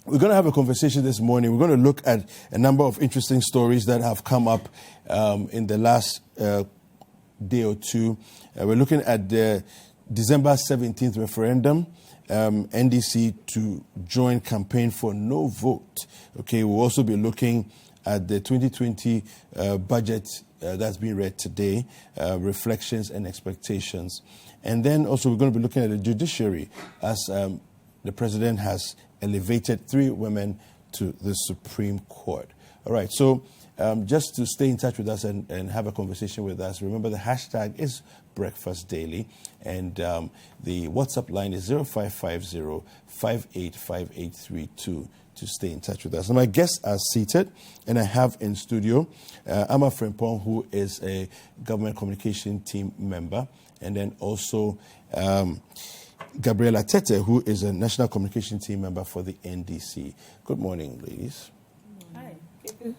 We're going to have a conversation this morning. We're going to look at a number of interesting stories that have come up in the last day or two. We're looking at the December 17th referendum, NDC to join campaign for no vote. Okay, we'll also be looking at the 2020 budget that's being read today, reflections and expectations. And then also we're going to be looking at the judiciary as the president has elevated 3 women to the Supreme Court. All right, so just to stay in touch with us and have a conversation with us, remember the hashtag is Breakfast Daily, and the WhatsApp line is 0550-585832 to stay in touch with us. And my guests are seated, and I have in studio Amma Frimpong, who is a government communication team member, and then also Gabriela Tetteh, who is a national communication team member for the NDC. Good morning, ladies. Hi.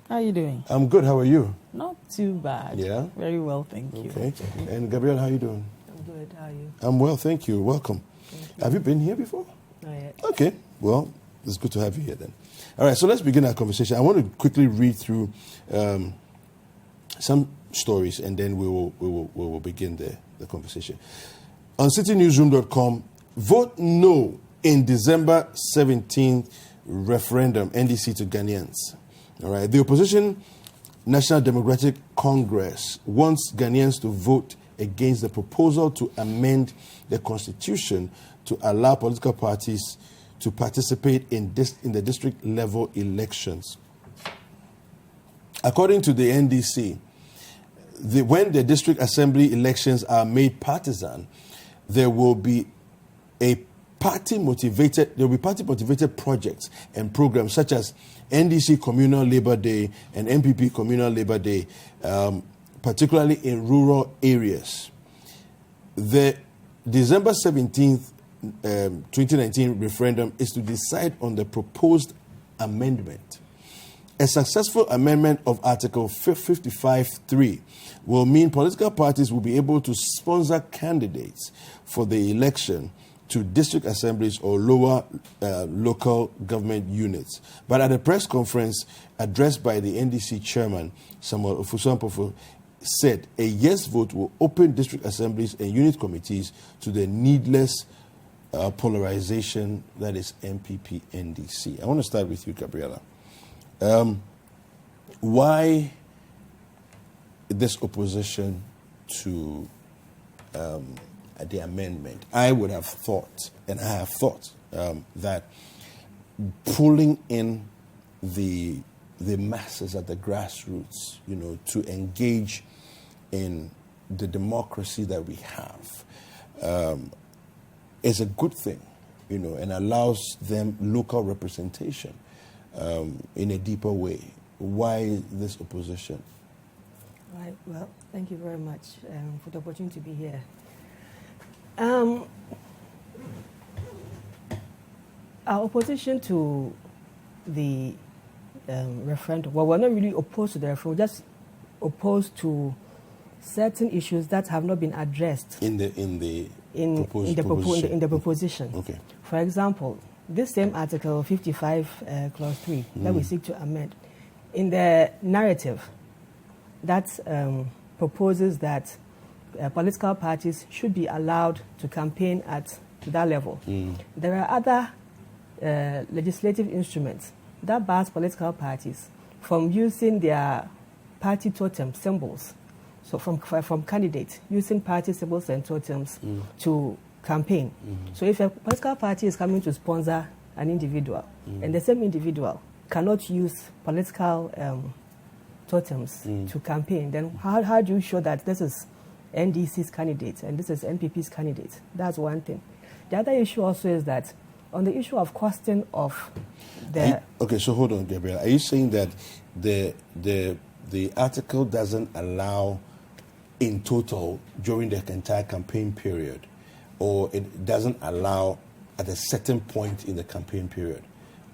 How are you doing? I'm good. How are you? Not too bad. Yeah? Very well, thank you. Okay. And Gabriela, how are you doing? I'm good. How are you? I'm well, thank you. Welcome. Thank you. Have you been here before? Not yet. Okay. Well, it's good to have you here then. All right, so let's begin our conversation. I want to quickly read through some stories, and then we will begin the conversation. On citynewsroom.com, vote no in December 17th referendum, NDC to Ghanaians. All right. The opposition National Democratic Congress wants Ghanaians to vote against the proposal to amend the constitution to allow political parties to participate in the district level elections. According to the NDC, when the district assembly elections are made partisan, there will be party-motivated projects and programs such as NDC Communal Labor Day and MPP Communal Labor Day, particularly in rural areas. The December 17th, 2019 referendum is to decide on the proposed amendment. A successful amendment of Article 55.3 will mean political parties will be able to sponsor candidates for the election to district assemblies or lower local government units. But at a press conference addressed by the NDC chairman, Samuel Ofusu-Ampofo, said a yes vote will open district assemblies and unit committees to the needless polarization that is MPP NDC. I want to start with you, Gabriela. Why this opposition to the amendment? I would have thought, and I have thought, that pulling in the masses at the grassroots, to engage in the democracy that we have, is a good thing, and allows them local representation in a deeper way. Why this opposition? Right. Well, thank you very much for the opportunity to be here. Our opposition to the referendum, well, we're not really opposed to the referendum, we're just opposed to certain issues that have not been addressed in the proposition. Okay. For example, this same Article 55, Clause 3, that we seek to amend, in the narrative, that proposes that political parties should be allowed to campaign at that level. There are other legislative instruments that bars political parties from using their party totem symbols. So from candidates using party symbols and totems to campaign. So if a political party is coming to sponsor an individual, and the same individual cannot use political totems to campaign, then how do you show that this is NDC's candidate and this is NPP's candidate? That's one thing. The other issue also is that on the issue of costing of the... Okay, so hold on, Gabriel. Are you saying that the article doesn't allow in total during the entire campaign period, or it doesn't allow at a certain point in the campaign period?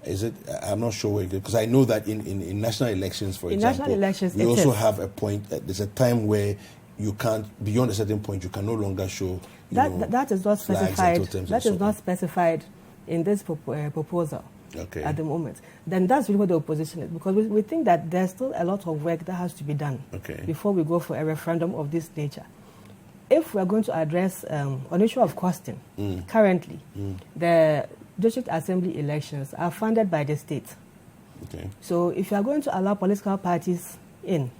Is it? I'm not sure because I know that in national elections, for example, national elections, we also have a point. There's a time where you can't, beyond a certain point, you can no longer show. That is not specified. That is not specified in this proposal. at the moment. Then that's really what the opposition is, because we think that there's still a lot of work that has to be done before we go for a referendum of this nature. If we're going to address an issue of costing, currently, the district assembly elections are funded by the state. So if you are going to allow political parties in,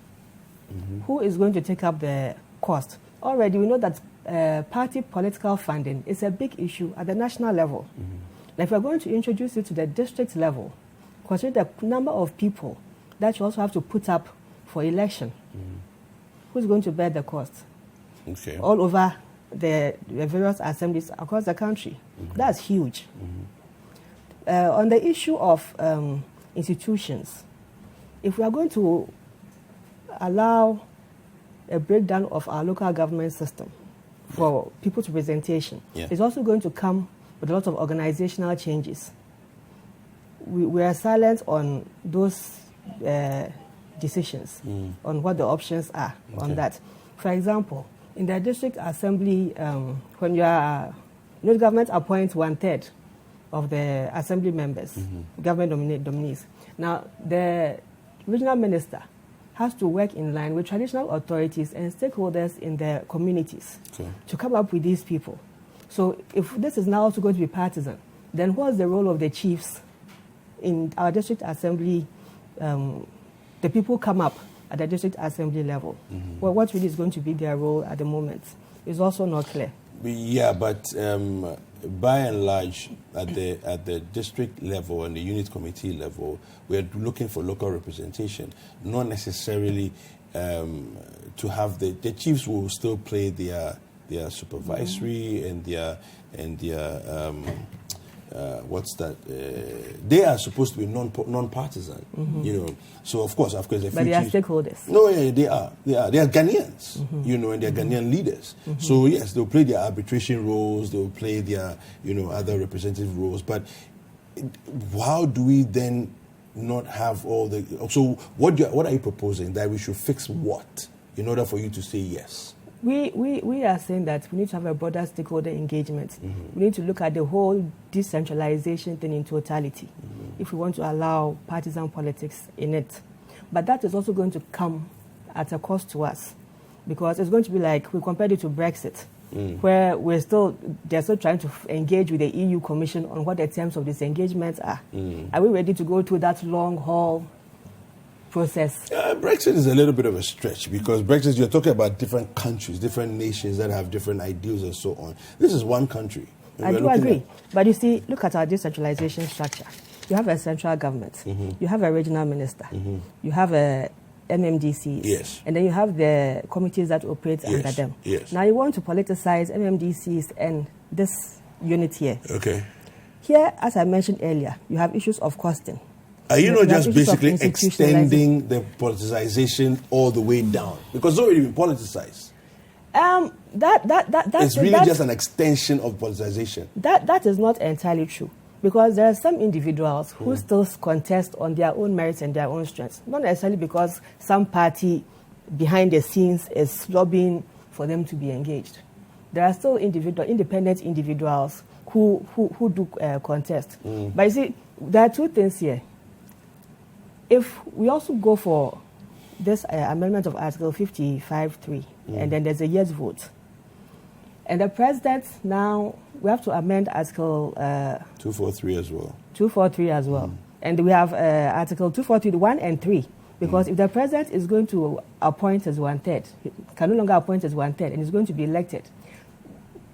who is going to take up the cost? Already we know that party political funding is a big issue at the national level. Now, if we're going to introduce it to the district level, consider the number of people that you also have to put up for election. Who's going to bear the cost? All over the various assemblies across the country. That's huge. On the issue of institutions, if we are going to allow a breakdown of our local government system for people's representation, it's also going to come with a lot of organizational changes. We are silent on those decisions, on what the options are on that. For example, in the district assembly, when the government appoints 1/3 of the assembly members, government nominees. Now, the regional minister has to work in line with traditional authorities and stakeholders in the communities to come up with these people. So if this is now also going to be partisan, then what's the role of the chiefs in our district assembly? The people come up at the district assembly level. Well, what really is going to be their role at the moment is also not clear. Yeah, but by and large, at the district level and the unit committee level, we're looking for local representation, not necessarily to have the chiefs will still play their supervisory and their what's that? They are supposed to be non-partisan, you know. So of course, but they are stakeholders. No, yeah, they are. They are Ghanaians, you know, and they are Ghanaian leaders. So yes, they'll play their arbitration roles. They'll play their, you know, other representative roles. But how do we then not have all the? So what are you proposing? That we should fix what in order for you to say yes? We are saying that we need to have a broader stakeholder engagement. We need to look at the whole decentralization thing in totality if we want to allow partisan politics in it. But that is also going to come at a cost to us, because it's going to be like we compared it to Brexit, where they're still trying to engage with the EU Commission on what the terms of this engagement are. Are we ready to go through that long haul process? Brexit is a little bit of a stretch, because Brexit, you're talking about different countries, different nations that have different ideals and so on. This is one country. I do agree. But you see, look at our decentralization structure. You have a central government. You have a regional minister. You have a MMDCs. And then you have the committees that operate under them. Now you want to politicize MMDCs and this unit here. Here, as I mentioned earlier, you have issues of costing. Are you not just basically extending the politicization all the way down? Because it's already been politicized. It's really just an extension of politicization. That is not entirely true. Because there are some individuals who still contest on their own merits and their own strengths. Not necessarily because some party behind the scenes is lobbying for them to be engaged. There are still independent individuals who do contest. But you see, there are two things here. If we also go for this amendment of Article 55.3, and then there's a yes vote, and the president now, we have to amend Article 243 as well. 243 as well. And we have Article 243, 1 and 3, because if the president is going to appoint as 1/3, can no longer appoint as 1/3, and is going to be elected,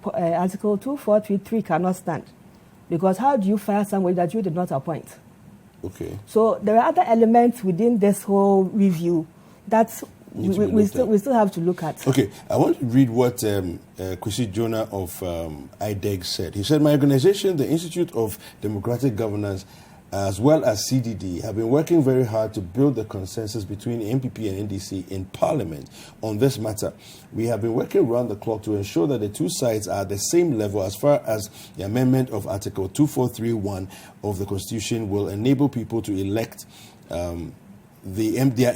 Article 243 cannot stand, because how do you fire somebody that you did not appoint? So there are other elements within this whole review that we still have to look at. I want to read what Kwesi Jonah of IDEG said. He said, "My organization, the Institute of Democratic Governance, as well as CDD, have been working very hard to build the consensus between MPP and NDC in Parliament on this matter. We have been working around the clock to ensure that the two sides are at the same level as far as the amendment of Article 243(1) of the Constitution will enable people to elect their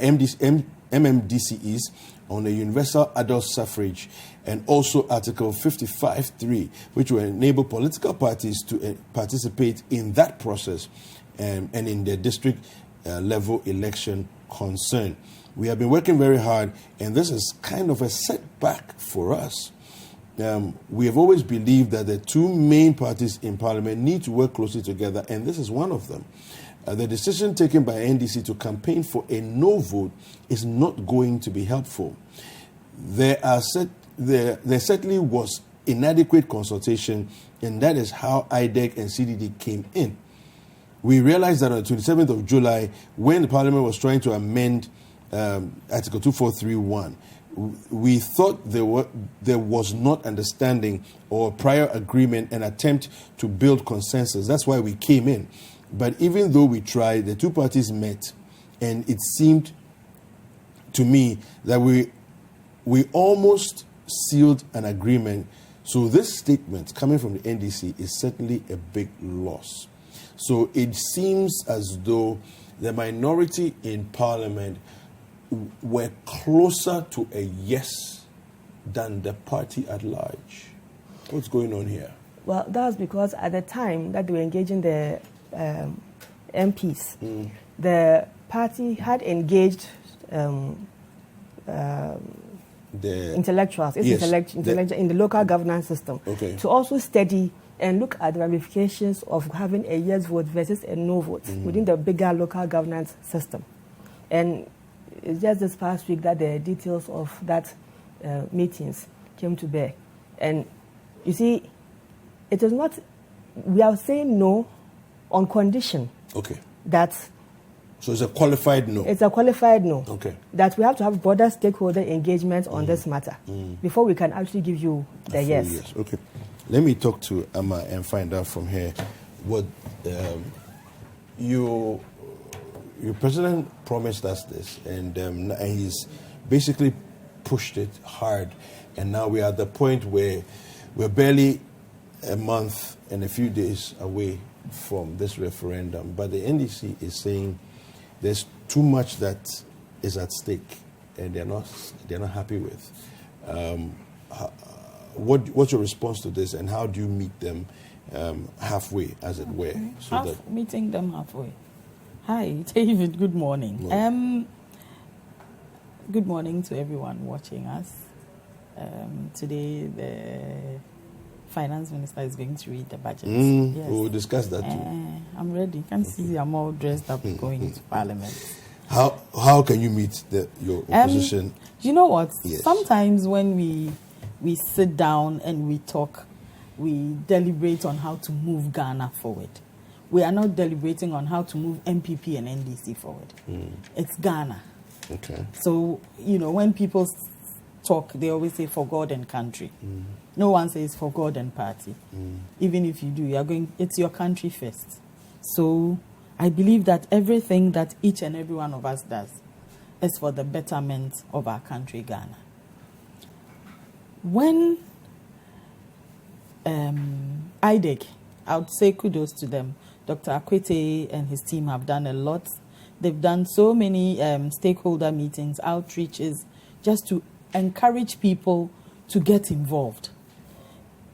MMDCEs on a universal adult suffrage, and also Article 55.3, which will enable political parties to participate in that process and in the district level election concern. We have been working very hard, and this is kind of a setback for us. We have always believed that the two main parties in Parliament need to work closely together, and this is one of them. The decision taken by NDC to campaign for a no vote is not going to be helpful. There certainly was inadequate consultation, and that is how IDEC and CDD came in. We realized that on the 27th of July, when the Parliament was trying to amend Article 2431, we thought there was not understanding or prior agreement and attempt to build consensus. That's why we came in. But even though we tried, the two parties met, and it seemed to me that we almost sealed an agreement. So this statement coming from the NDC is certainly a big loss. So it seems as though the minority in Parliament were closer to a yes than the party at large. What's going on here? Well, that was because at the time that they were engaging the MPs, the party had engaged the intellectuals, in the local governance system, to also study and look at the ramifications of having a yes vote versus a no vote within the bigger local governance system. And it's just this past week that the details of that meetings came to bear. And you see, it is not, we are saying no on condition that... So it's a qualified no? It's a qualified no. Okay. That we have to have broader stakeholder engagement on this matter before we can actually give you the yes. Okay. Let me talk to Amma and find out from her what your president promised us this, and he's basically pushed it hard, and now we are at the point where we're barely a month and a few days away from this referendum, but the NDC is saying there's too much that is at stake, and they're not happy with. What's your response to this, and how do you meet them halfway, as it were? Meeting them halfway. Hi, David. Good morning. Good morning to everyone watching us. Today, the finance minister is going to read the budget. Yes. We'll discuss that too. I'm ready. You can see I'm all dressed up going into Parliament. How can you meet your opposition? You know what? Yes. Sometimes when we sit down and we talk, we deliberate on how to move Ghana forward. We are not deliberating on how to move MPP and NDC forward. It's Ghana. Okay. So, when people talk, they always say for God and country. No one says for God and party. Even if you do, it's your country first. So I believe that everything that each and every one of us does is for the betterment of our country, Ghana. When IDEC, I would say kudos to them. Dr. Akwete and his team have done a lot. They've done so many stakeholder meetings, outreaches, just to encourage people to get involved.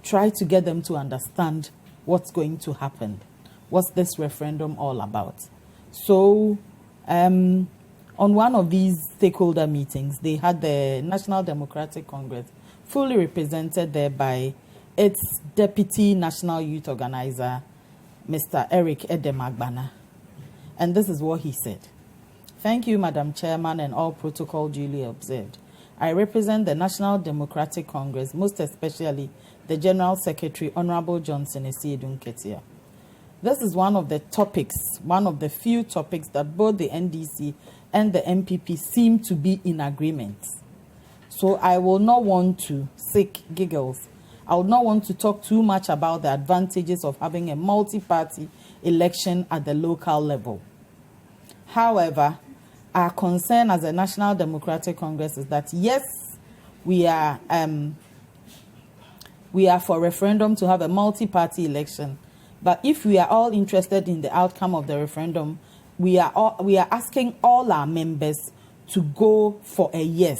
Try to get them to understand what's going to happen. What's this referendum all about? So, on one of these stakeholder meetings, they had the National Democratic Congress fully represented there by its Deputy National Youth Organizer, Mr. Eric Edemagbana. And this is what he said. Thank you, Madam Chairman, and all protocol duly observed. I represent the National Democratic Congress, most especially the General Secretary, Honorable Johnson Esiedun Ketia. This is one of the topics, one of the few topics that both the NDC and the MPP seem to be in agreement. So I will not want to seek giggles. I would not want to talk too much about the advantages of having a multi-party election at the local level. However, our concern as a National Democratic Congress is that, yes, we are for referendum to have a multi-party election. But if we are all interested in the outcome of the referendum, we are asking all our members to go for a yes.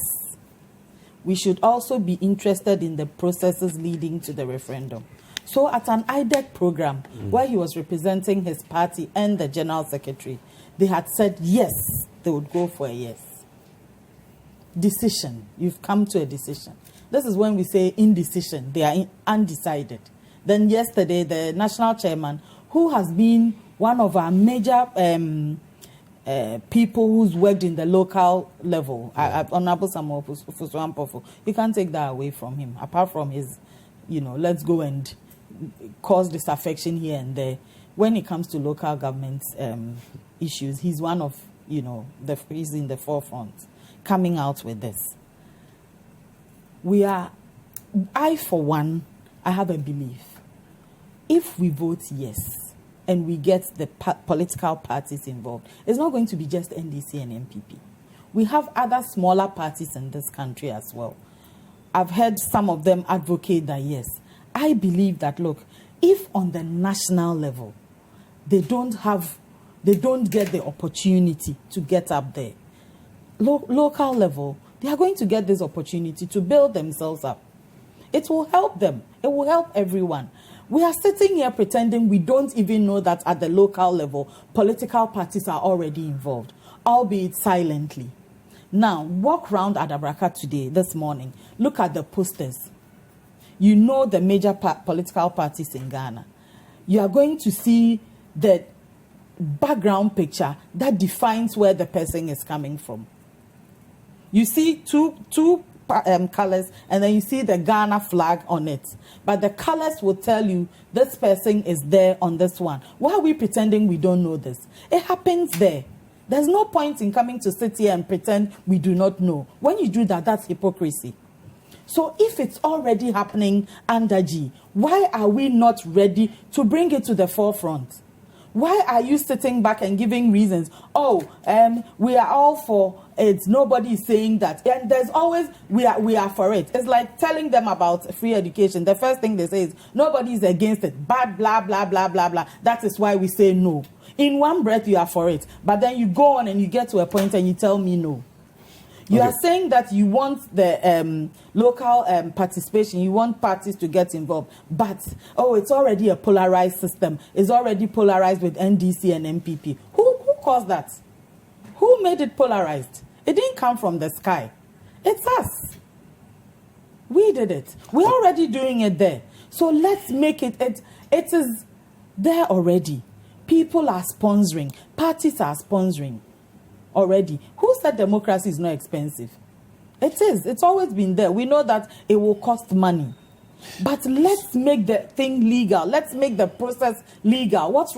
We should also be interested in the processes leading to the referendum. So at an IDEC program where he was representing his party and the general secretary, they had said yes, they would go for a yes. Decision. You've come to a decision. This is when we say indecision. They are undecided. Then yesterday, the national chairman, who has been one of our major people who's worked in the local level, Honorable Samuel Fusuampofo, you can't take that away from him, apart from his, let's go and cause disaffection here and there. When it comes to local government issues, he's one of, he's in the forefront, coming out with this. I for one, I have a belief. If we vote yes, and we get the political parties involved, it's not going to be just NDC and MPP. We have other smaller parties in this country as well. I've heard some of them advocate that yes. I believe that, look, if on the national level, they don't get the opportunity to get up there, local level, they are going to get this opportunity to build themselves up. It will help them. It will help everyone. We are sitting here pretending we don't even know that at the local level, political parties are already involved, albeit silently. Now, walk around Adabraka today, this morning, look at the posters. You know the major political parties in Ghana. You are going to see the background picture that defines where the person is coming from. You see two colors, and then you see the Ghana flag on it. But the colors will tell you this person is there on this one. Why are we pretending we don't know this? It happens there. There's no point in coming to sit here and pretend we do not know. When you do that, that's hypocrisy. So if it's already happening under G, why are we not ready to bring it to the forefront? Why are you sitting back and giving reasons? We are all for it. Nobody is saying that. And there's always, we are for it. It's like telling them about free education. The first thing they say is, nobody is against it. Bad, blah, blah, blah, blah, blah. That is why we say no. In one breath, you are for it. But then you go on and you get to a point and you tell me no. You are saying that you want the local participation, you want parties to get involved, but, it's already a polarized system. It's already polarized with NDC and MPP. Who caused that? Who made it polarized? It didn't come from the sky. It's us. We did it. We're already doing it there. So let's make it is there already. People are sponsoring. Parties are sponsoring. Already. Who said democracy is not expensive? It is. It's always been there. We know that it will cost money. But let's make the thing legal. Let's make the process legal. What's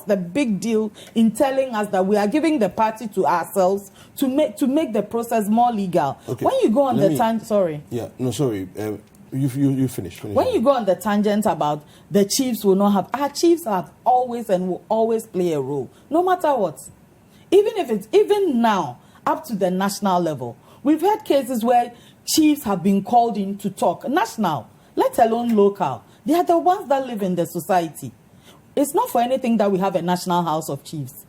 the big deal in telling us that we are giving the party to ourselves to make the process more legal? Okay. When you go on You finish. When you go on the tangent about the chiefs will not have, our chiefs have always and will always play a role, no matter what. Even now, up to the national level, we've had cases where chiefs have been called in to talk national, let alone local. They are the ones that live in the society. It's not for anything that we have a national house of chiefs.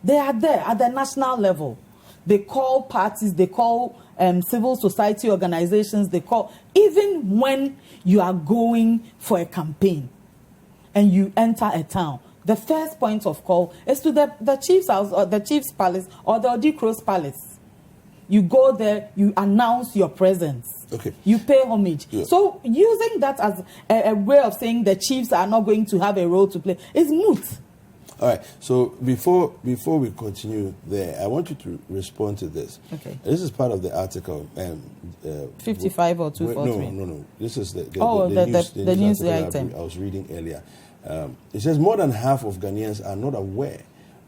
They are there at the national level. They call parties, they call civil society organizations, even when you are going for a campaign and you enter a town, the first point of call is to the chief's house or the chief's palace or the Odikro's palace. You go there, you announce your presence. Okay. You pay homage. Yeah. So using that as a way of saying the chiefs are not going to have a role to play is moot. All right. So before we continue there, I want you to respond to this. Okay. This is part of the article. 55 or 243? No. This is the news item I was reading earlier. It says more than half of Ghanaians are not aware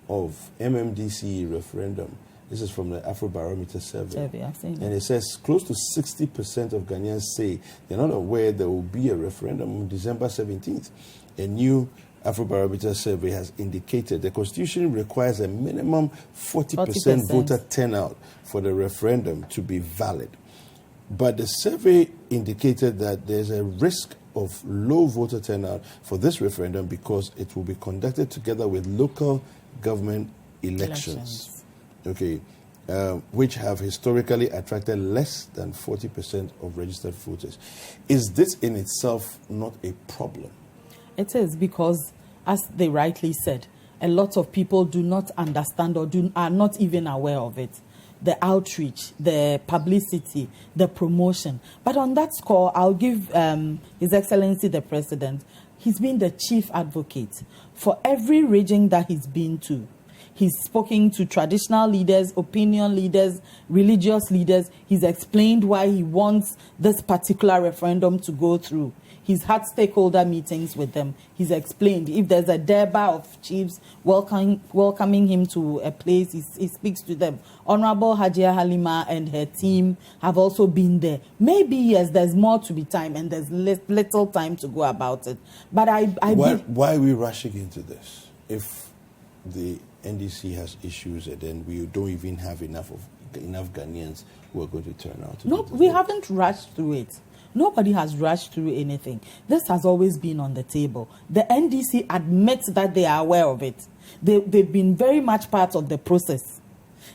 of MMDC referendum. This is from the Afrobarometer survey. I've seen that. And it says close to 60% of Ghanaians say they're not aware there will be a referendum on December 17th. A new Afrobarometer survey has indicated the Constitution requires a minimum 40% voter turnout for the referendum to be valid. But the survey indicated that there's a risk of low voter turnout for this referendum because it will be conducted together with local government elections. Okay, which have historically attracted less than 40% of registered voters. Is this in itself not a problem? It is because, as they rightly said, a lot of people do not understand or are not even aware of it. The outreach, the publicity, the promotion. But on that score, I'll give His Excellency the President, he's been the chief advocate for every region that he's been to. He's spoken to traditional leaders, opinion leaders, religious leaders. He's explained why he wants this particular referendum to go through. He's had stakeholder meetings with them. He's explained if there's a Durbar of chiefs welcoming him to a place, he speaks to them. Honorable Hajia Halima and her team have also been there. Maybe, yes, there's more to be time and there's little time to go about it. But why are we rushing into this? If the NDC has issues and then we don't even have enough Ghanaians who are going to turn out. No, we haven't rushed through it. Nobody has rushed through anything. This has always been on the table. The NDC admits that they are aware of it. They've been very much part of the process.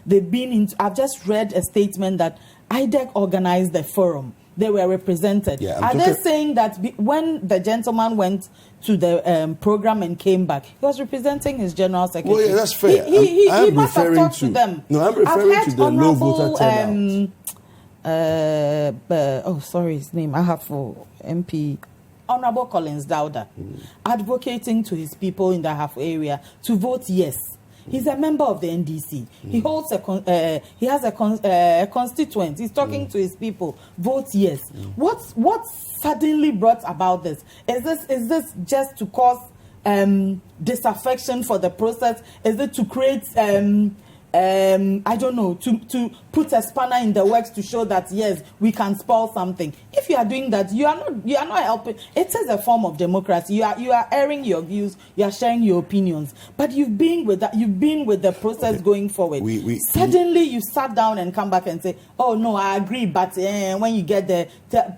I've just read a statement that IDEC organized the forum. They were represented. Yeah, are they saying that when the gentleman went to the program and came back, he was representing his general secretary? Well, yeah, that's fair. He must have talked to them. No, I'm referring to the low voter turnout. His name. I have for MP, Honorable Collins Dowda, advocating to his people in the Ahafo area to vote yes. He's a member of the NDC. He holds he has a constituent. He's talking to his people. Vote yes. What suddenly brought about this? Is this just to cause disaffection for the process? Is it to create I don't know, to put a spanner in the works to show that yes, we can spoil something? If you are doing that, you are not helping. It is a form of democracy. You are airing your views, you are sharing your opinions. But you've been with the process going forward. Suddenly you sat down and come back and say, oh no, I agree, but when you get there,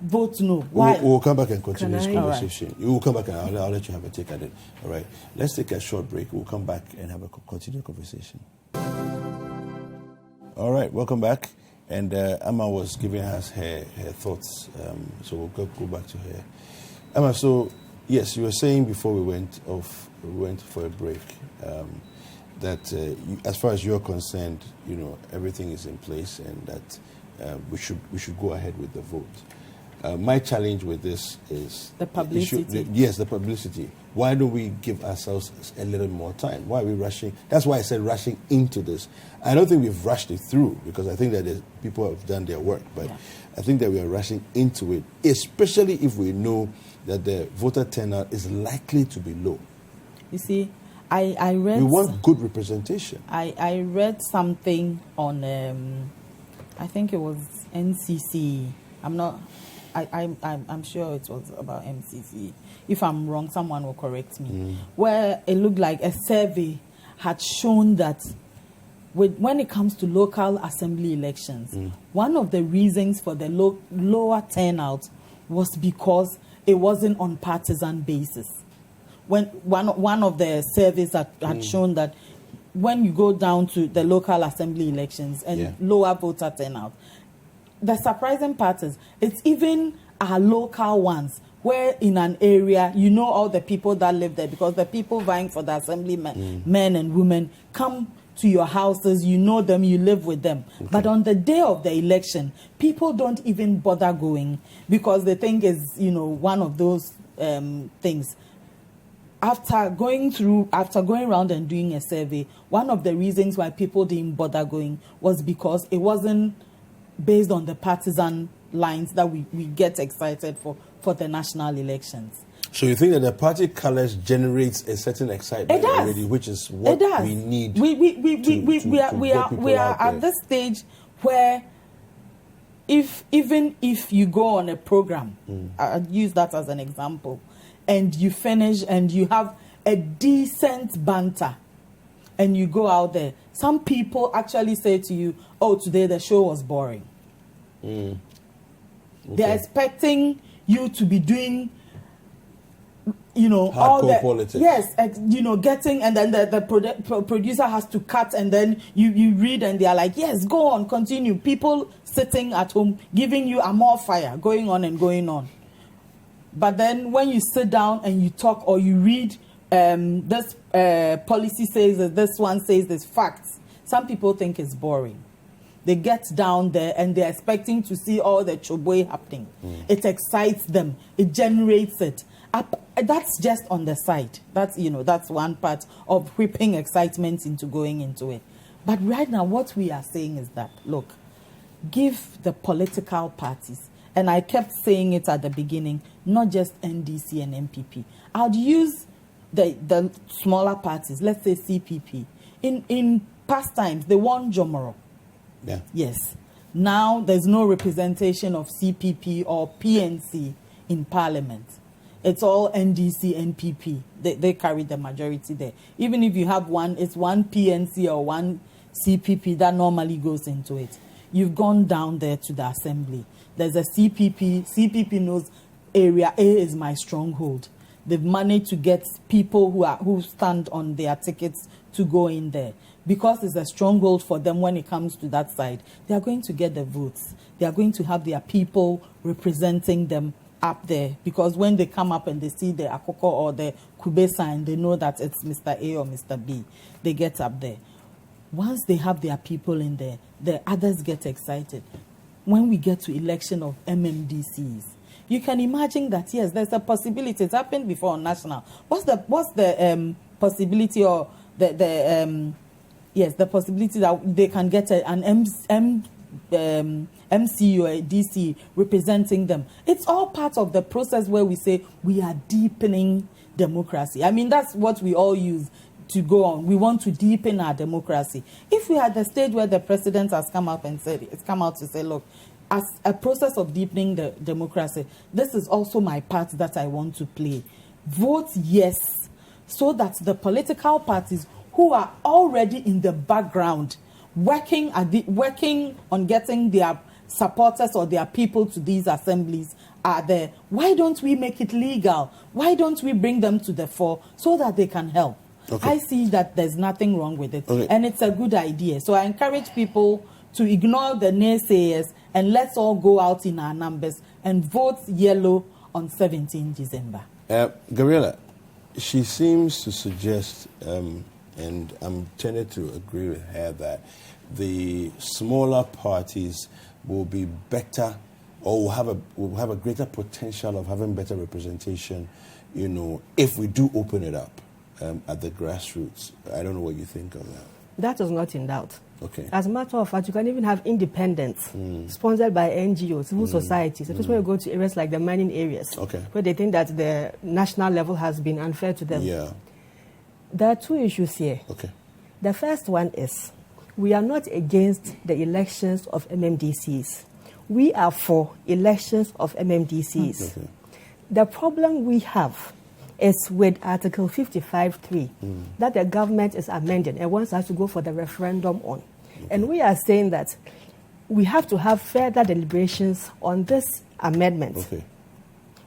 vote no. Why? We'll come back and continue this conversation. Right. We'll come back and I'll let you have a take at it. All right. Let's take a short break. We'll come back and have a continued conversation. All right, welcome back. And Amma was giving us her thoughts, so we'll go back to her. Amma, so yes, you were saying before we went for a break, that as far as you're concerned, everything is in place, and that we should go ahead with the vote. My challenge with this is the publicity. The publicity. Why don't we give ourselves a little more time? Why are we rushing? That's why I said rushing into this. I don't think we've rushed it through, because I think that people have done their work. But I think that we are rushing into it, especially if we know that the voter turnout is likely to be low. You see, I read... We want good representation. I read something on, I think it was NCC. I'm sure it was about MCC. If I'm wrong, someone will correct me. Where it looked like a survey had shown that when it comes to local assembly elections, one of the reasons for the lower turnout was because it wasn't on partisan basis. When one of the surveys had shown that when you go down to the local assembly elections and lower voter turnout, the surprising part is it's even our local ones, where in an area all the people that live there, because the people vying for the assemblymen, men and women, come to your houses, them, you live with them. Okay. But on the day of the election, people don't even bother going, because they think it's one of those things. After going around and doing a survey, one of the reasons why people didn't bother going was because it wasn't based on the partisan lines that we get excited for the national elections. So you think that the party colours generates a certain excitement already, which is what we need. We are at this stage where even if you go on a program, I'll use that as an example, and you finish and you have a decent banter, and you go out there, some people actually say to you, oh, today the show was boring. Okay. They're expecting you to be doing, all the politics. Yes, getting, and then the producer has to cut, and then you read, and they're like, yes, go on, continue. People sitting at home giving you a more fire, going on and going on. But then when you sit down and you talk or you read this policy says that this one says this facts, some people think it's boring. They get down there and they're expecting to see all the choboy happening. It excites them. It generates it. That's just on the side. That's one part of whipping excitement into going into it. But right now, what we are saying is that, look, give the political parties, and I kept saying it at the beginning, not just NDC and MPP. I'd use the smaller parties, let's say CPP. In past times, they won Jomoro. Yeah. Yes. Now there's no representation of CPP or PNC in Parliament. It's all NDC, NPP. They carry the majority there. Even if you have one, it's one PNC or one CPP that normally goes into it. You've gone down there to the assembly. There's a CPP. CPP knows area A is my stronghold. They've managed to get people who stand on their tickets to go in there. Because it's a stronghold for them when it comes to that side, they are going to get the votes. They are going to have their people representing them up there. Because when they come up and they see the Akoko or the Kube sign, they know that it's Mr. A or Mr. B. They get up there. Once they have their people in there, the others get excited. When we get to election of MMDCs, you can imagine that, yes, there's a possibility. It's happened before on national. What's the possibility or the possibility that they can get an MC or a DC representing them? It's all part of the process where we say we are deepening democracy. I mean, that's what we all use to go on. We want to deepen our democracy. If we had the stage where the president has come out to say, look, as a process of deepening the democracy, this is also my part that I want to play. Vote yes, so that the political parties who are already in the background working on getting their supporters or their people to these assemblies are there. Why don't we make it legal? Why don't we bring them to the fore so that they can help? Okay. I see that there's nothing wrong with it. Okay. And it's a good idea. So I encourage people to ignore the naysayers and let's all go out in our numbers and vote yellow on 17 December. Gabriela, she seems to suggest, and I'm tending to agree with her, that the smaller parties will be better or will have a greater potential of having better representation, if we do open it up at the grassroots. I don't know what you think of that. That is not in doubt. Okay. As a matter of fact, you can even have independents sponsored by NGOs, civil societies, especially when you go to areas like the mining areas, where they think that the national level has been unfair to them. Yeah. There are two issues here. Okay. The first one is we are not against the elections of MMDCs. We are for elections of MMDCs. Okay. The problem we have is with Article 55.3 that the government is amending and wants us to go for the referendum on. Okay. And we are saying that we have to have further deliberations on this amendment. Okay.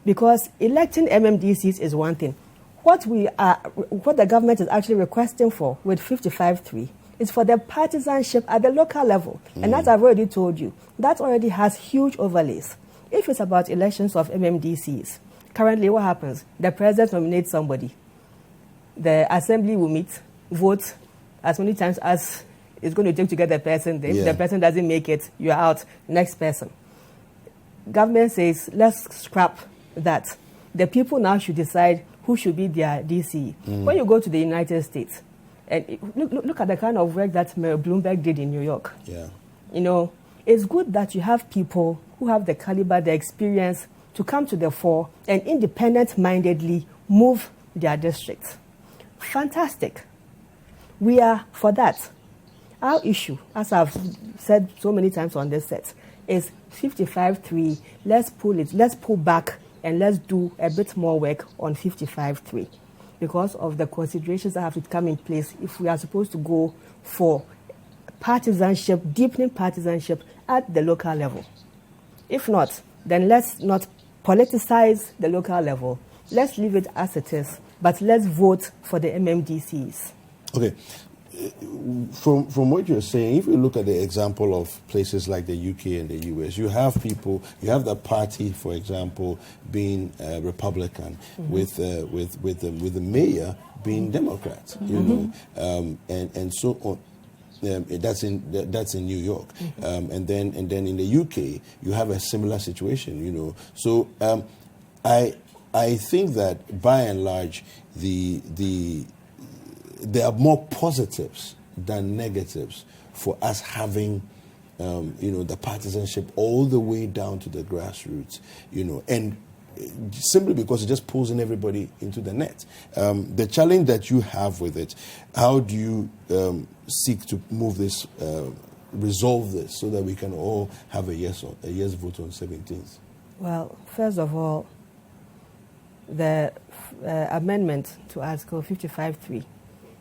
Because electing MMDCs is one thing. What the government is actually requesting for with 55.3 is for the partisanship at the local level. And as I've already told you, that already has huge overlays. If it's about elections of MMDCs, currently what happens? The president nominates somebody. The assembly will meet, vote as many times as it's going to take to get the person. If the person doesn't make it, you're out. Next person. Government says, let's scrap that. The people now should decide who should be their DC. When you go to the United States, and look at the kind of work that Mayor Bloomberg did in New York. Yeah. It's good that you have people who have the caliber, the experience to come to the fore and independent-mindedly move their districts. Fantastic. We are for that. Our issue, as I've said so many times on this set, is 55.3. Let's pull back and let's do a bit more work on 55.3 because of the considerations that have to come in place if we are supposed to go for partisanship, deepening partisanship at the local level. If not, then let's not politicize the local level. Let's leave it as it is, but let's vote for the MMDCs. Okay. from what you're saying, if you look at the example of places like the UK and the US, you have the party, for example, being Republican, with the mayor being Democrat, you know, and so on. That's in New York, and then in the UK you have a similar situation, you know. So I think that by and large there are more positives than negatives for us having, you know, the partisanship all the way down to the grassroots, you know, and simply because it just pulls in everybody into the net. The challenge that you have with it, how do you seek to move this, resolve this, so that we can all have a yes vote on 17th? Well, first of all, the amendment to Article 55.3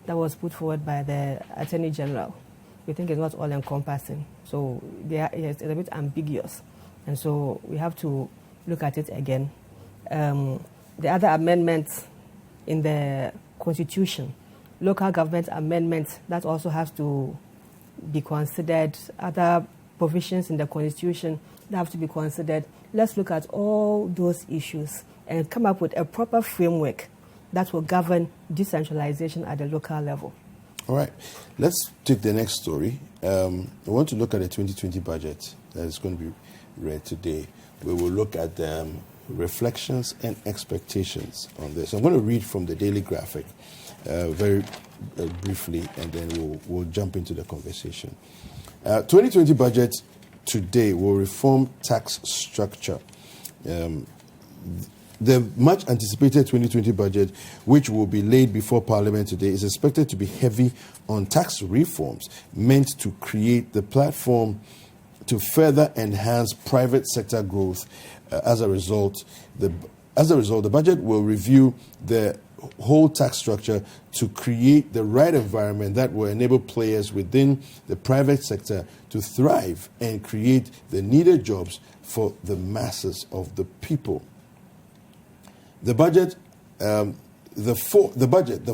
that was put forward by the Attorney General, we think is not all-encompassing. So it's a bit ambiguous. And so we have to look at it again. The other amendments in the Constitution, local government amendments, that also has to be considered. Other provisions in the Constitution that have to be considered. Let's look at all those issues and come up with a proper framework that will govern decentralization at the local level. All right. Let's take the next story. I want to look at the 2020 budget that is going to be read today. We will look at reflections and expectations on this. I'm going to read from the Daily Graphic very briefly, and then we'll jump into the conversation. 2020 budget today will reform tax structure. The much anticipated 2020 budget, which will be laid before Parliament today, is expected to be heavy on tax reforms meant to create the platform to further enhance private sector growth. As a result, the budget will review the whole tax structure to create the right environment that will enable players within the private sector to thrive and create the needed jobs for the masses of the people. The budget, the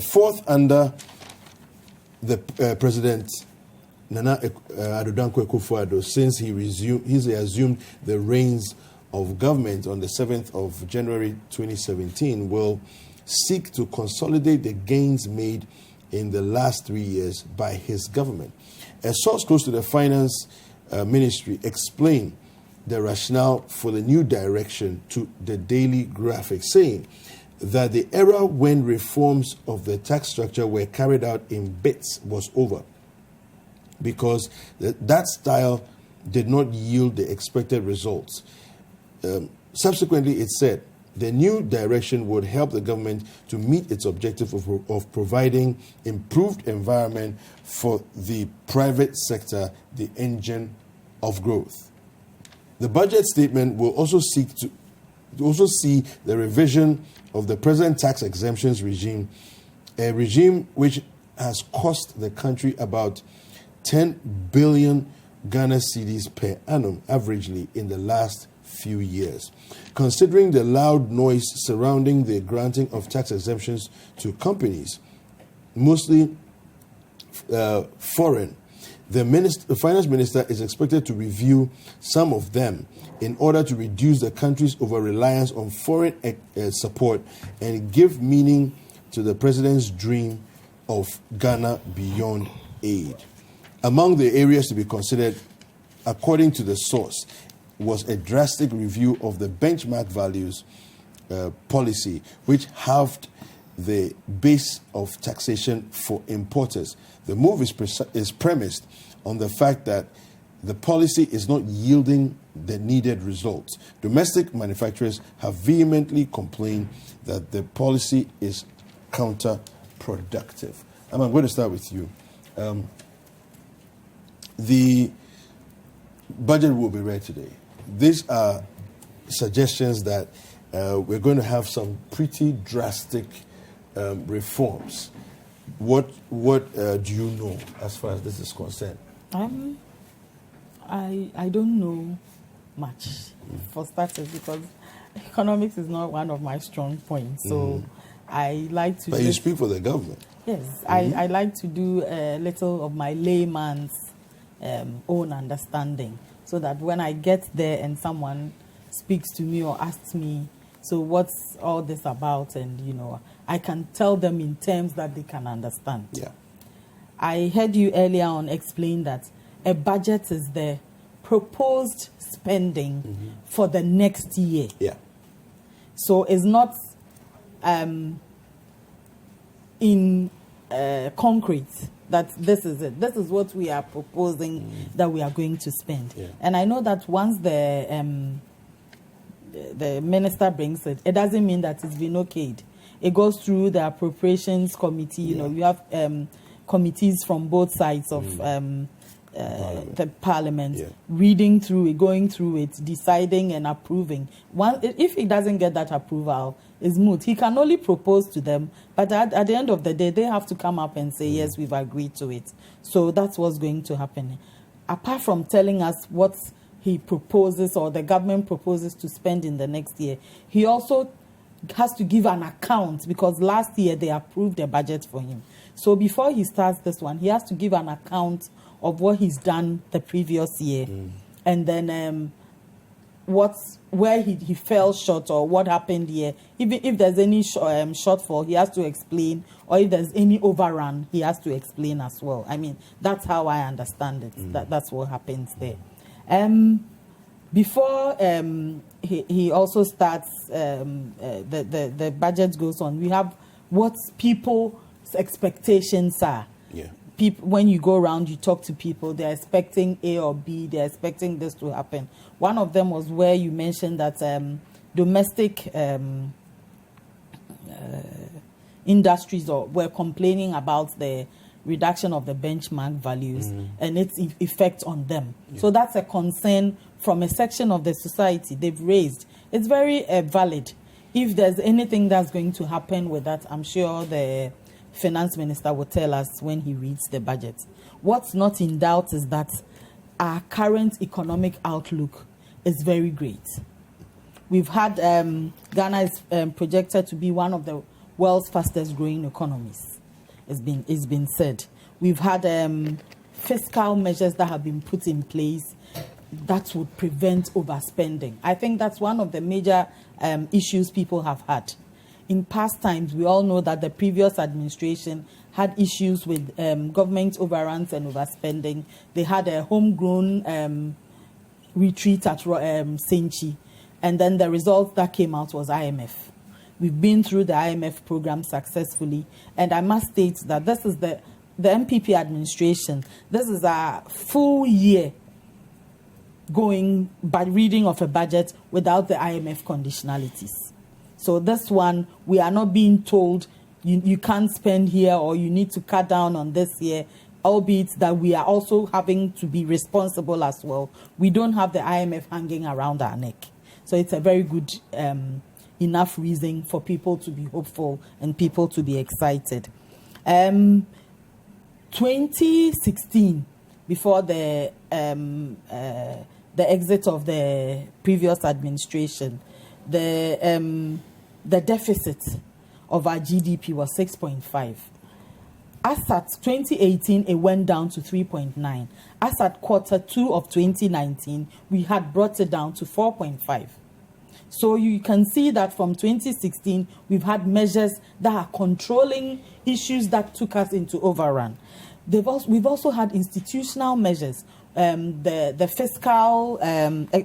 fourth under the President Nana Addo Dankwa Akufo-Addo since he assumed the reins of government on the 7th of January 2017, will seek to consolidate the gains made in the last 3 years by his government. A source close to the finance ministry explained the rationale for the new direction to the Daily Graphic, saying that the era when reforms of the tax structure were carried out in bits was over, because that style did not yield the expected results. Subsequently, it said the new direction would help the government to meet its objective of providing improved environment for the private sector, the engine of growth. The budget statement will also seek to see the revision of the present tax exemptions regime, a regime which has cost the country about 10 billion Ghana cedis per annum averagely in the last few years. Considering the loud noise surrounding the granting of tax exemptions to companies, mostly foreign, the finance minister is expected to review some of them in order to reduce the country's over-reliance on foreign support and give meaning to the president's dream of Ghana beyond aid. Among the areas to be considered, according to the source, was a drastic review of the benchmark values policy, which halved the base of taxation for importers. The move is premised on the fact that the policy is not yielding the needed results. Domestic manufacturers have vehemently complained that the policy is counterproductive. I'm going to start with you. The budget will be read today. These are suggestions that we're going to have some pretty drastic reforms. What do you know as far as this is concerned? I don't know much, for starters, because economics is not one of my strong points. So I like to. But you speak for the government. Yes, I like to do a little of my layman's own understanding, so that when I get there and someone speaks to me or asks me, so what's all this about, and I can tell them in terms that they can understand. Yeah. I heard you earlier on explain that a budget is the proposed spending for the next year. Yeah. So it's not in concrete that this is it. This is what we are proposing that we are going to spend. Yeah. And I know that once the minister brings it, it doesn't mean that it's been okayed. It goes through the appropriations committee. You have committees from both sides of the parliament, reading through it, going through it, deciding and approving. If he doesn't get that approval, it's moot. He can only propose to them, but at the end of the day, they have to come up and say, yes, we've agreed to it. So that's what's going to happen. Apart from telling us what he proposes or the government proposes to spend in the next year, he also has to give an account, because last year they approved a budget for him. So before he starts this one, he has to give an account of what he's done the previous year, and then where he fell short or what happened here. Even if there's any shortfall, he has to explain, or if there's any overrun, he has to explain as well. I mean, that's how I understand it. That's what happens there. Before he also starts, the budget goes on. We have what people's expectations are. Yeah. People, when you go around, you talk to people, they're expecting A or B, they're expecting this to happen. One of them was where you mentioned that domestic industries were complaining about the reduction of the benchmark values and its effect on them. Yeah. So that's a concern from a section of the society they've raised. It's very valid. If there's anything that's going to happen with that, I'm sure the finance minister will tell us when he reads the budget. What's not in doubt is that our current economic outlook is very great. We've had Ghana is projected to be one of the world's fastest growing economies. It's been said. We've had fiscal measures that have been put in place that would prevent overspending. I think that's one of the major issues people have had. In past times, we all know that the previous administration had issues with government overruns and overspending. They had a homegrown retreat at Senchi, and then the result that came out was IMF. We've been through the IMF program successfully, and I must state that this is the MPP administration. This is a full year going by reading of a budget without the IMF conditionalities. So this one, we are not being told you can't spend here or you need to cut down on this year, albeit that we are also having to be responsible as well. We don't have the IMF hanging around our neck. So it's a very good enough reason for people to be hopeful and people to be excited. 2016, before the exit of the previous administration, the deficit of our GDP was 6.5. As at 2018, it went down to 3.9. As at quarter 2 of 2019, we had brought it down to 4.5. So you can see that from 2016, we've had measures that are controlling issues that took us into overrun. We've also had institutional measures. The Fiscal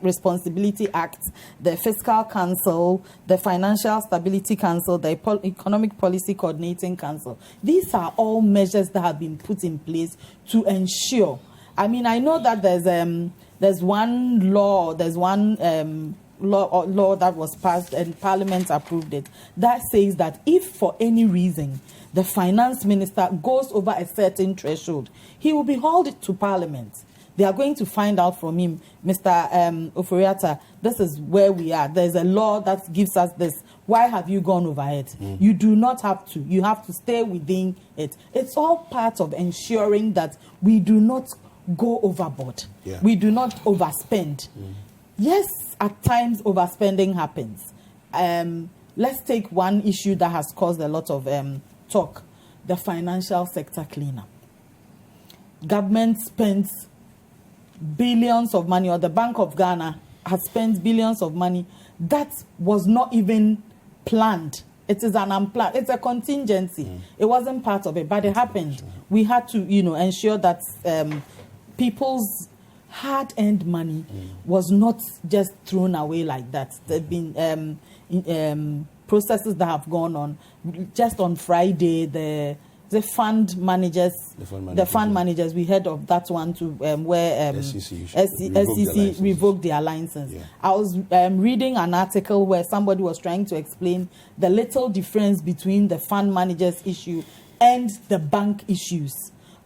Responsibility Act, the Fiscal Council, the Financial Stability Council, the Economic Policy Coordinating Council. These are all measures that have been put in place to ensure. I mean, I know that there's one law that was passed and Parliament approved it that says that if for any reason the finance minister goes over a certain threshold, he will be hauled to Parliament. They are going to find out from him, Mr. Oforiatta, this is where we are. There's a law that gives us this. Why have you gone over it? You do not have to. You have to stay within it. It's all part of ensuring that we do not go overboard. Yeah. We do not overspend. Yes, at times overspending happens. Let's take one issue that has caused a lot of talk. the financial sector cleanup. Government spends billions of money, or the Bank of Ghana has spent billions of money that was not even planned. It is an unplanned, it's a contingency. It wasn't part of it, but it happened. We had to, ensure that people's hard-earned money was not just thrown away like that. There have been processes that have gone on. Just on Friday, the fund managers, we heard of that one too, where SEC revoked their license. Yeah. I was reading an article where somebody was trying to explain the little difference between the fund managers issue and the bank issues.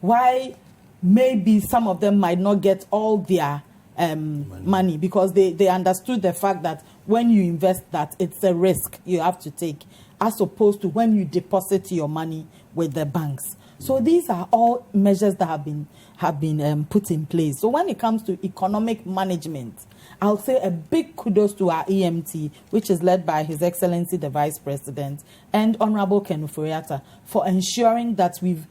Why maybe some of them might not get all their money because they understood the fact that when you invest that, it's a risk you have to take, as opposed to when you deposit your money with the banks. So these are all measures that have been put in place. So when it comes to economic management, I'll say a big kudos to our EMT, which is led by His Excellency the Vice President and Honorable Ken Ofori-Atta, for ensuring that we've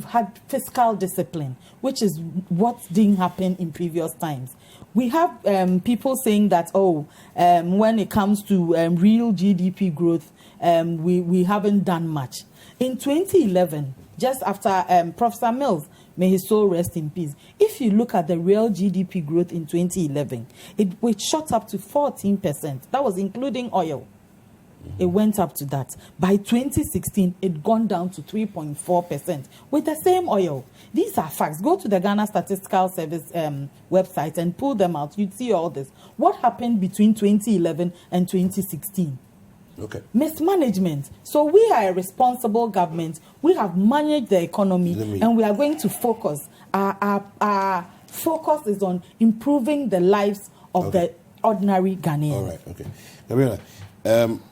had fiscal discipline, which is what didn't happen in previous times. We have people saying that, when it comes to real GDP growth, we haven't done much. In 2011, just after Professor Mills, may his soul rest in peace, if you look at the real GDP growth in 2011, it shot up to 14%. That was including oil. It went up to that. By 2016, it gone down to 3.4% with the same oil. These are facts. Go to the Ghana Statistical Service website and pull them out. You'd see all this. What happened between 2011 and 2016? Okay. Mismanagement. So we are a responsible government. We have managed the economy, and we are going to focus. Our focus is on improving the lives of the ordinary Ghanaians. All right. Okay. Gabriela,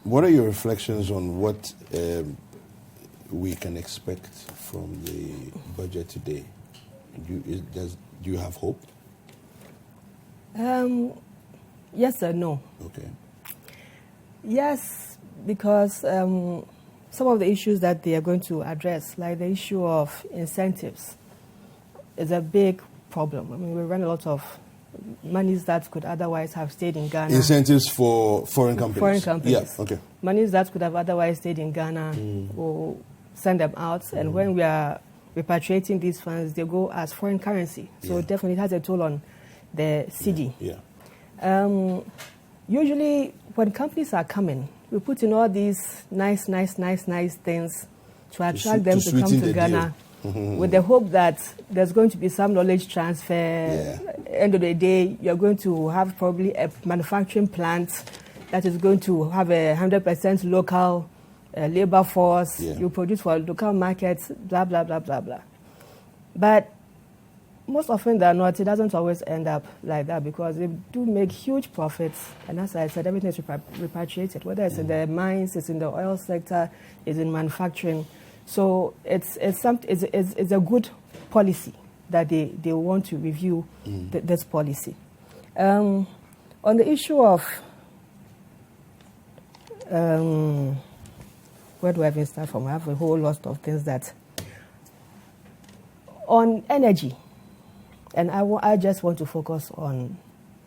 what are your reflections on what we can expect from the budget today? Do you have hope? Yes or no. Okay. Yes, because some of the issues that they are going to address, like the issue of incentives, is a big problem. I mean, we run a lot of monies that could otherwise have stayed in Ghana. Incentives for foreign companies? Foreign companies. Yeah, okay. Monies that could have otherwise stayed in Ghana, we'll send them out. And when we are repatriating these funds, they go as foreign currency. So definitely it has a toll on the Citi. Yeah. Usually when companies are coming, we put in all these nice things to attract them to come to Ghana with the hope that there's going to be some knowledge transfer. End of the day, you're going to have probably a manufacturing plant that is going to have a 100% local labor force. You produce for local markets, blah, blah, blah, blah, blah. But most often than not, it doesn't always end up like that because they do make huge profits. And as I said, everything is repatriated, whether it's in the mines, it's in the oil sector, it's in manufacturing. So it's a good policy that they want to review this policy. On the issue of, where do I even start from? I have a whole lot of things that, on energy, and I just want to focus on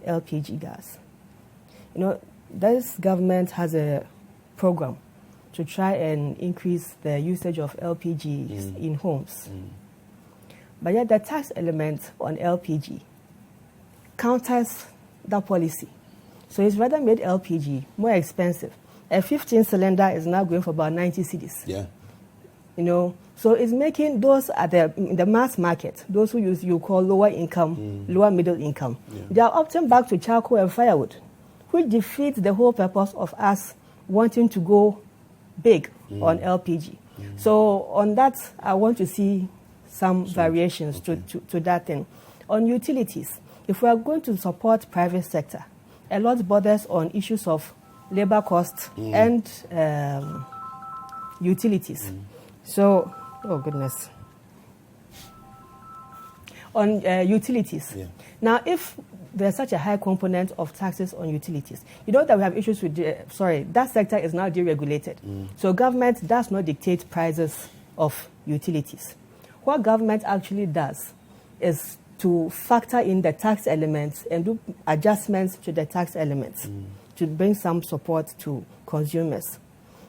LPG gas. This government has a program to try and increase the usage of LPGs in homes. But yet the tax element on LPG counters that policy. So it's rather made LPG more expensive. A 15-cylinder is now going for about 90 cedis. Yeah. So it's making those at the mass market, those who you call lower income, lower middle income, they are opting back to charcoal and firewood, which defeats the whole purpose of us wanting to go big on LPG. So on that, I want to see some variations to that thing. On utilities, if we are going to support private sector, a lot borders on issues of labor costs and utilities. So, oh goodness. On utilities. Now, if there's such a high component of taxes on utilities, you know that we have issues with, that sector is now deregulated. So government does not dictate prices of utilities. What government actually does is to factor in the tax elements and do adjustments to the tax elements to bring some support to consumers.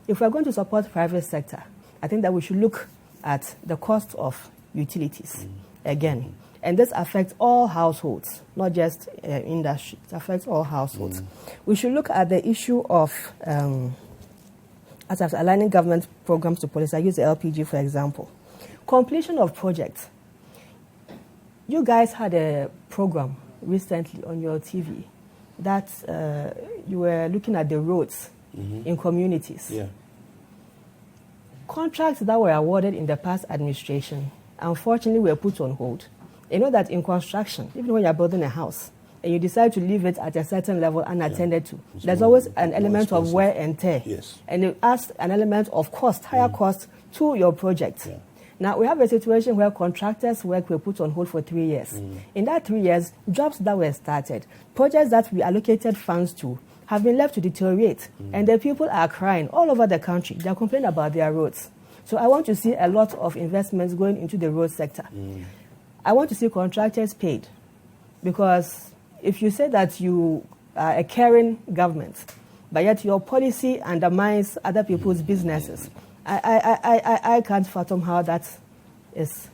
If we're going to support private sector, I think that we should look at the cost of utilities again. And this affects all households, not just industry. It affects all households. We should look at the issue of, as I've aligning government programs to policy. I use the LPG, for example. Completion of projects. You guys had a program recently on your TV that you were looking at the roads in communities. Yeah. Contracts that were awarded in the past administration, unfortunately, were put on hold. You know that in construction, even when you're building a house and you decide to leave it at a certain level unattended to, there's always an element of wear and tear. Yes. And it adds an element of cost, higher cost to your project. Yeah. Now, we have a situation where contractors' work were put on hold for 3 years. In that 3 years, jobs that were started, projects that we allocated funds to, have been left to deteriorate. And the people are crying all over the country. They are complaining about their roads. So I want to see a lot of investments going into the road sector. I want to see contractors paid. Because if you say that you are a caring government, but yet your policy undermines other people's businesses, I can't fathom how that is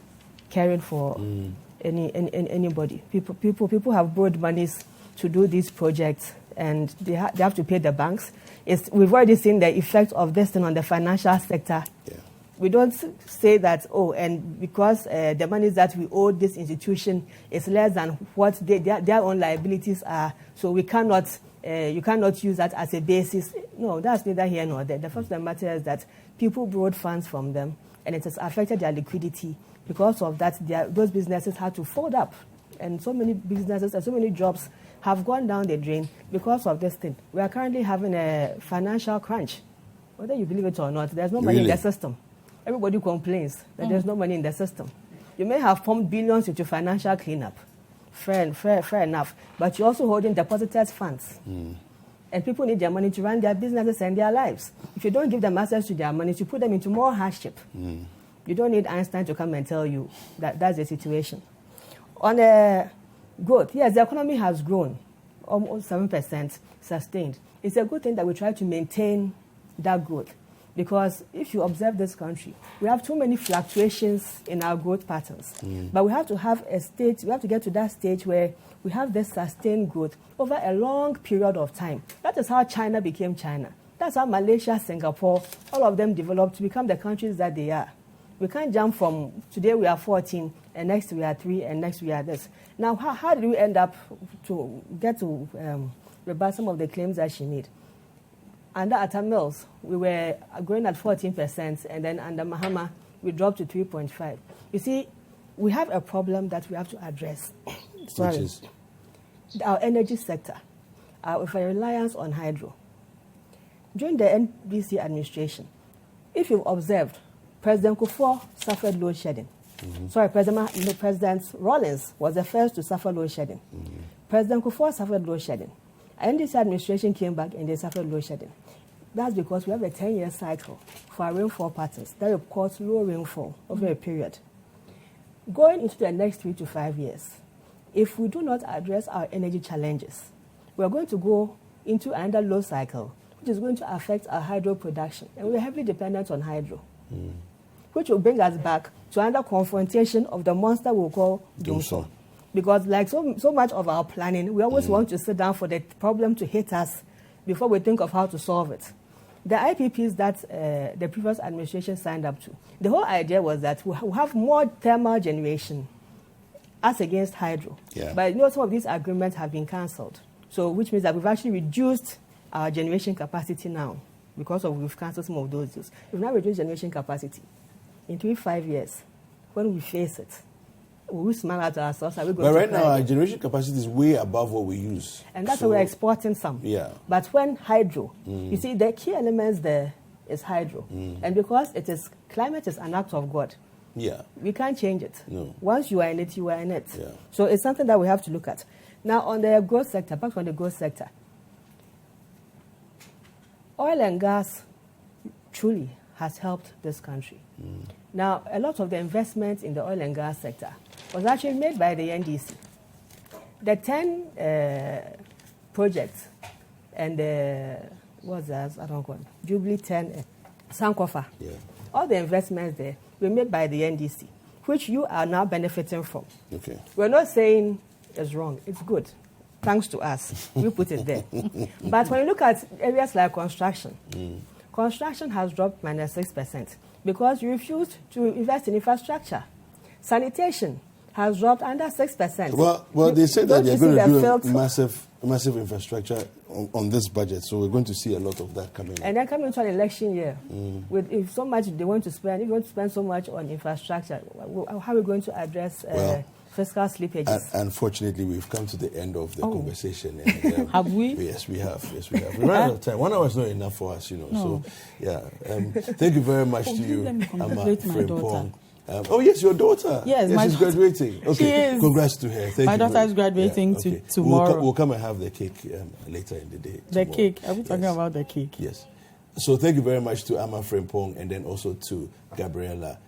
caring for anybody. People have borrowed monies to do these projects, and they have to pay the banks. We've already seen the effect of this thing on the financial sector. Yeah. We don't say that, and because the monies that we owe this institution is less than what their own liabilities are, so we cannot, you cannot use that as a basis. No, that's neither here nor there. The fact of the matter is that people borrowed funds from them, and it has affected their liquidity. Because of that, those businesses had to fold up, and so many businesses and so many jobs have gone down the drain because of this thing. We are currently having a financial crunch. Whether you believe it or not, there's no money in the system. Everybody complains that there's no money in the system. You may have pumped billions into financial cleanup. Fair enough. But you're also holding depositors' funds. And people need their money to run their businesses and their lives. If you don't give them access to their money, you put them into more hardship. You don't need Einstein to come and tell you that that's the situation. On growth, yes, the economy has grown, almost 7% sustained. It's a good thing that we try to maintain that growth. Because if you observe this country, we have too many fluctuations in our growth patterns. But we have to have a stage, we have to get to that stage where we have this sustained growth over a long period of time. That is how China became China. That's how Malaysia, Singapore, all of them developed to become the countries that they are. We can't jump from today we are 14, and next we are 3, and next we are this. Now, how did we end up to get to rebut some of the claims that she made? Under Atta Mills, we were growing at 14%, and then under Mahama, we dropped to 3.5. You see, we have a problem that we have to address. Which is? Our energy sector, with a reliance on hydro. During the NDC administration, if you've observed, President Kufuor suffered load shedding. Sorry, President Rawlings was the first to suffer load shedding. President Kufuor suffered load shedding. NDC administration came back and they suffered load shedding. That's because we have a 10-year cycle for our rainfall patterns that will cause low rainfall over a period. Going into the next 3 to 5 years, if we do not address our energy challenges, we are going to go into another low cycle, which is going to affect our hydro production. And we're heavily dependent on hydro, which will bring us back to another confrontation of the monster we'll call Dumsor. Because like so much of our planning, we always want to sit down for the problem to hit us before we think of how to solve it. The IPPs that the previous administration signed up to, the whole idea was that we have more thermal generation as against hydro. Yeah. But some of these agreements have been cancelled. So which means that we've actually reduced our generation capacity now because we've cancelled some of those deals. We've now reduced generation capacity. In 3-5 years, when we face it, we smile at ourselves. Are we going but right now, our generation capacity is way above what we use. And that's why we're exporting some. Yeah. But when hydro, you see, the key elements there is hydro. And because climate is an act of God, we can't change it. No. Once you are in it, you are in it. Yeah. So it's something that we have to look at. Now, on the growth sector, back on the growth sector, oil and gas truly has helped this country. Now, a lot of the investment in the oil and gas sector was actually made by the NDC. The 10 projects and what's that? I don't know. Jubilee 10, Sankofa. Yeah. All the investments there were made by the NDC, which you are now benefiting from. Okay. We're not saying it's wrong. It's good. Thanks to us. We put it there. But when you look at areas like construction, construction has dropped -6% because you refused to invest in infrastructure. Sanitation has dropped under 6%. Well, they said that they're going to do filth? a massive infrastructure on this budget, so we're going to see a lot of that coming. And then coming into an election year, with if so much they want to spend, if you want to spend so much on infrastructure, how are we going to address fiscal slippages? Unfortunately, we've come to the end of the conversation. And, have we? Yes, we have. Yes, we have. We ran out of time. 1 hour is not enough for us, you know. No. So, yeah. Thank you very much to you, Amma Frimpong. Oh, yes, your daughter. Yes, she's graduating. Okay, she is. Congrats to her. Thank my you. daughter is graduating tomorrow. We'll come and have the cake later in the day. The cake. Are we talking about the cake? Yes. So thank you very much to Amma Frimpong and then also to Gabriela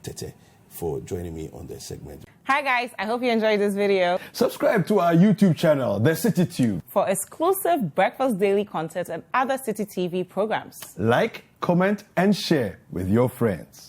Tetteh for joining me on this segment. Hi guys, I hope you enjoyed this video. Subscribe to our YouTube channel, The Citi Tube, For exclusive breakfast daily content and other Citi TV programs. like, comment, and share with your friends.